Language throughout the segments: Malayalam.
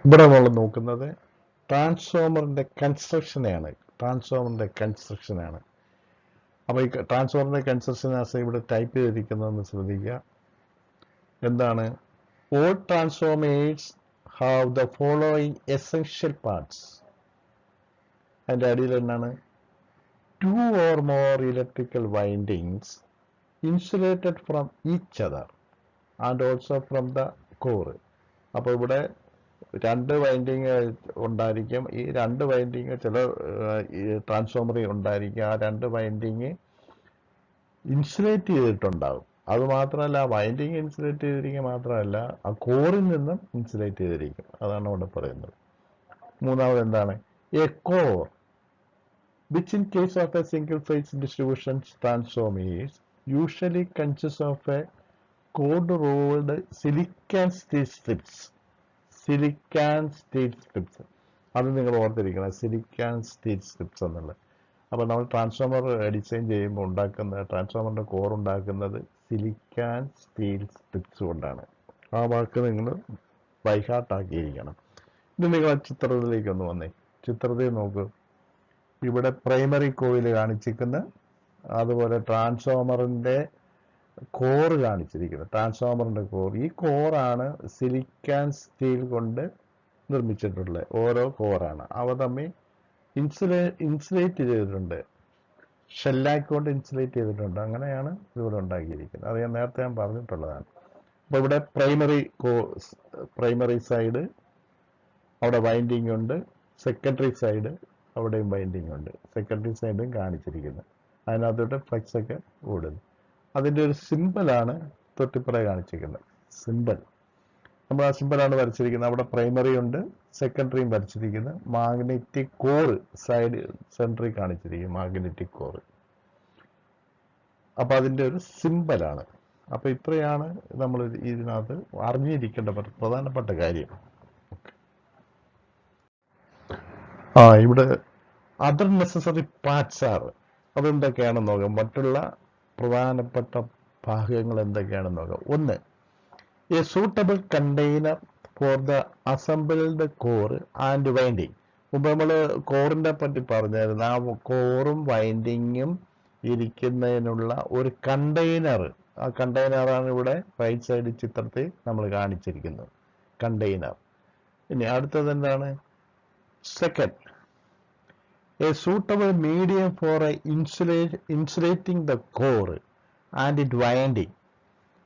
ഇവിടെ നമ്മൾ നോക്കുന്നത് ട്രാൻസ്ഫോമറിന്റെ കൺസ്ട്രക്ഷനെയാണ്. അപ്പോൾ ഈ ട്രാൻസ്ഫോമറിന്റെ കൺസ്ട്രക്ഷൻ ഇവിടെ ടൈപ്പ് ചെയ്തിരിക്കുന്നതെന്ന് ശ്രദ്ധിക്കുക. എന്താണ്? All transformers have the following essential parts. അതിൻ്റെ അടിയിൽ എന്താണ്? 2 or more electrical windings insulated from each other and also from the core. അപ്പോൾ ഇവിടെ 2 വൈൻഡിങ് ഉണ്ടായിരിക്കും. ഈ 2 വൈൻഡിങ് ചില ട്രാൻസ്ഫോമറിൽ ഉണ്ടായിരിക്കും. ആ 2 വൈൻഡിങ് ഇൻസുലേറ്റ് ചെയ്തിട്ടുണ്ടാകും. അതുമാത്രമല്ല, വൈൻഡിങ് ഇൻസുലേറ്റ് ചെയ്തിരിക്കുക മാത്രമല്ല, ആ കോറിൽ നിന്നും ഇൻസുലേറ്റ് ചെയ്തിരിക്കും. അതാണ് ഇവിടെ പറയുന്നത്. മൂന്നാമത് എന്താണ്? A core which in case of a single phase distribution transformer is usually consists of a cold rolled silicon steel strips. അത് നിങ്ങൾ ഓർത്തിരിക്കണം, സിലിക്കൺ സ്റ്റീൽ സ്ട്രിപ്സ് എന്നുള്ളത്. അപ്പോൾ നമ്മൾ ട്രാൻസ്ഫോമർ ഡിസൈൻ ചെയ്യുമ്പോൾ ട്രാൻസ്ഫോമറിന്റെ കോർ ഉണ്ടാക്കുന്നത് സിലിക്കൺ സ്റ്റീൽ സ്ട്രിപ്സ് കൊണ്ടാണ്. ആ വാക്ക് നിങ്ങൾ ബൈഹാർട്ടാക്കിയിരിക്കണം. ഇത് നിങ്ങൾ ചിത്രത്തിലേക്ക് ഒന്ന് വന്നേ. ചിത്രത്തിൽ നോക്കൂ. ഇവിടെ പ്രൈമറി കോയിൽ കാണിച്ചിരിക്കുന്ന, അതുപോലെ ട്രാൻസ്ഫോമറിന്റെ കോറ് കാണിച്ചിരിക്കുന്നത്. ട്രാൻസ്ഫോമറിന്റെ കോർ, ഈ കോറാണ് സിലിക്കൺ സ്റ്റീൽ കൊണ്ട് നിർമ്മിച്ചിട്ടുള്ളത്. ഓരോ കോറാണ്. അവ തമ്മിൽ ഇൻസുലേറ്റ് ചെയ്തിട്ടുണ്ട്, ഷെല്ലാക്ക് കൊണ്ട് ഇൻസുലേറ്റ് ചെയ്തിട്ടുണ്ട്. അങ്ങനെയാണ് ഇതിവിടെ ഉണ്ടാക്കിയിരിക്കുന്നത്. അത് നേരത്തെ ഞാൻ പറഞ്ഞിട്ടുള്ളതാണ്. അപ്പോൾ ഇവിടെ പ്രൈമറി സൈഡ് അവിടെ വൈൻഡിങ് ഉണ്ട്, സെക്കൻഡറി സൈഡ് അവിടെയും വൈൻഡിങ് ഉണ്ട്. സെക്കൻഡറി സൈഡും കാണിച്ചിരിക്കുന്നത്. അതിനകത്തോട്ട് ഫ്ലക്സ് ഒക്കെ ഓടുന്നു. അതിൻ്റെ ഒരു സിമ്പിളാണ് തൊട്ടിപ്പുറ കാണിച്ചിരിക്കുന്നത്. സിമ്പിൾ നമ്മൾ ആ സിമ്പിളാണ് വരച്ചിരിക്കുന്നത്. അവിടെ പ്രൈമറി ഉണ്ട്, സെക്കൻഡറിയും വരച്ചിരിക്കുന്നത്. മാഗ്നറ്റിക് കോറ് സൈഡ് സെൻട്രിൽ കാണിച്ചിരിക്കും, മാഗ്നറ്റിക് കോറ്. അപ്പൊ അതിൻ്റെ ഒരു സിമ്പിളാണ്. അപ്പൊ ഇത്രയാണ് നമ്മൾ ഇതിനകത്ത് അറിഞ്ഞിരിക്കേണ്ട പ്രധാനപ്പെട്ട കാര്യം. ഇവിടെ അതർ നെസസറി പാർട്സ് ആർ, അതെന്തൊക്കെയാണെന്ന് നോക്കാം. മറ്റുള്ള പ്രധാനപ്പെട്ട ഭാഗങ്ങൾ എന്തൊക്കെയാണെന്ന് നോക്കാം. ഒന്ന്, A suitable container for the assembled core and winding. മുമ്പ് നമ്മൾ കോറിന്റെ പറ്റി പറഞ്ഞായിരുന്നു. ആ കോറും വൈൻഡിങ്ങും ഇരിക്കുന്നതിനുള്ള ഒരു കണ്ടെയ്നർ. ആ കണ്ടെയ്നറാണ് ഇവിടെ റൈറ്റ് സൈഡ് ചിത്രത്തിൽ നമ്മൾ കാണിച്ചിരിക്കുന്നത്, കണ്ടെയ്നർ. ഇനി അടുത്തത് എന്താണ്? Second, A suitable medium four insulating the core and it winding.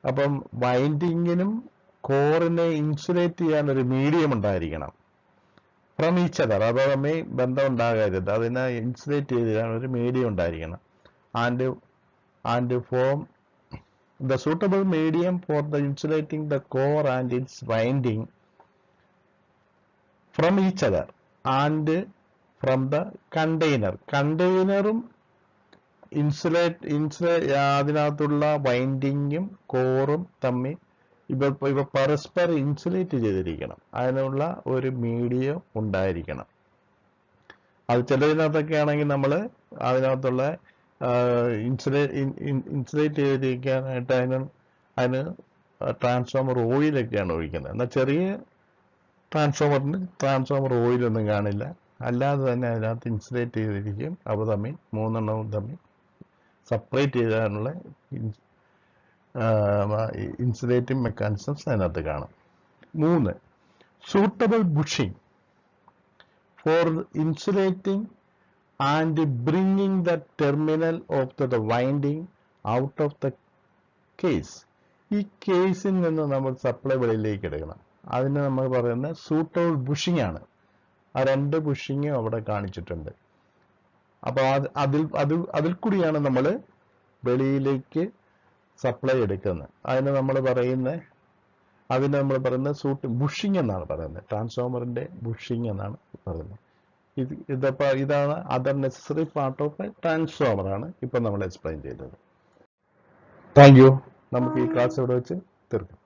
അപ്പം വൈൻഡിങ്ങിനും കോറിനെ ഇൻസുലേറ്റ് ചെയ്യാൻ ഒരു മീഡിയം ഉണ്ടായിരിക്കണം. ഫ്രം ഈച്ച് അതർ, അത് തമ്മിൽ ബന്ധം ഉണ്ടാകരുത്. അതിനെ ഇൻസുലേറ്റ് ചെയ്യാൻ ഒരു മീഡിയം ഉണ്ടായിരിക്കണം. And form the suitable medium for the insulating the core and its winding from each other and from the container. കണ്ടെയ്നറും അതിനകത്തുള്ള വൈൻഡിങ്ങും കോറും തമ്മിൽ ഇവ പരസ്പരം ഇൻസുലേറ്റ് ചെയ്തിരിക്കണം. അതിനുള്ള ഒരു മീഡിയം ഉണ്ടായിരിക്കണം. അത് ചിലതിനകത്തൊക്കെ ആണെങ്കിൽ നമ്മൾ അതിനകത്തുള്ള ഇൻസുലേറ്റ് ചെയ്തിരിക്കാനായിട്ട് അതിന് ട്രാൻസ്ഫോമർ ഓയിലൊക്കെയാണ് ഒഴിക്കുന്നത്. എന്നാൽ ചെറിയ ട്രാൻസ്ഫോമറിന് ട്രാൻസ്ഫോമർ ഓയിലൊന്നും കാണില്ല. അല്ലാതെ തന്നെ അതിനകത്ത് ഇൻസുലേറ്റ് ചെയ്തിരിക്കും. അവ തമ്മിൽ മൂന്നെണ്ണവും തമ്മിൽ സെപ്പറേറ്റ് ചെയ്യാനുള്ള ഇൻസുലേറ്റിംഗ് മെക്കാനിസംസ് അതിനകത്ത് കാണും. 3, suitable bushing for insulating and bringing the terminal of the winding out of the case. ഈ കേസിൽ നിന്ന് നമ്മൾ സപ്ലൈ വെളിയിലേക്ക് എടുക്കണം. അതിന് നമ്മൾ പറയുന്നത് സൂട്ടബിൾ ബുഷിംഗ് ആണ്. ആ 2 ബുഷിങ്ങും അവിടെ കാണിച്ചിട്ടുണ്ട്. അപ്പോൾ അതിൽ കൂടിയാണ് നമ്മൾ വെളിയിലേക്ക് സപ്ലൈ എടുക്കുന്നത്. അതിന് നമ്മൾ പറയുന്നത് ബുഷിംഗ് എന്നാണ് പറയുന്നത്. ട്രാൻസ്ഫോമറിന്റെ ബുഷിംഗ് എന്നാണ് പറയുന്നത്. ഇതാണ് other necessary part of A transformer ആണ് ഇപ്പൊ നമ്മൾ എക്സ്പ്ലെയിൻ ചെയ്തത്. Thank you. നമുക്ക് ഈ ക്ലാസ് ഇവിടെ വെച്ച് തീർക്കാം.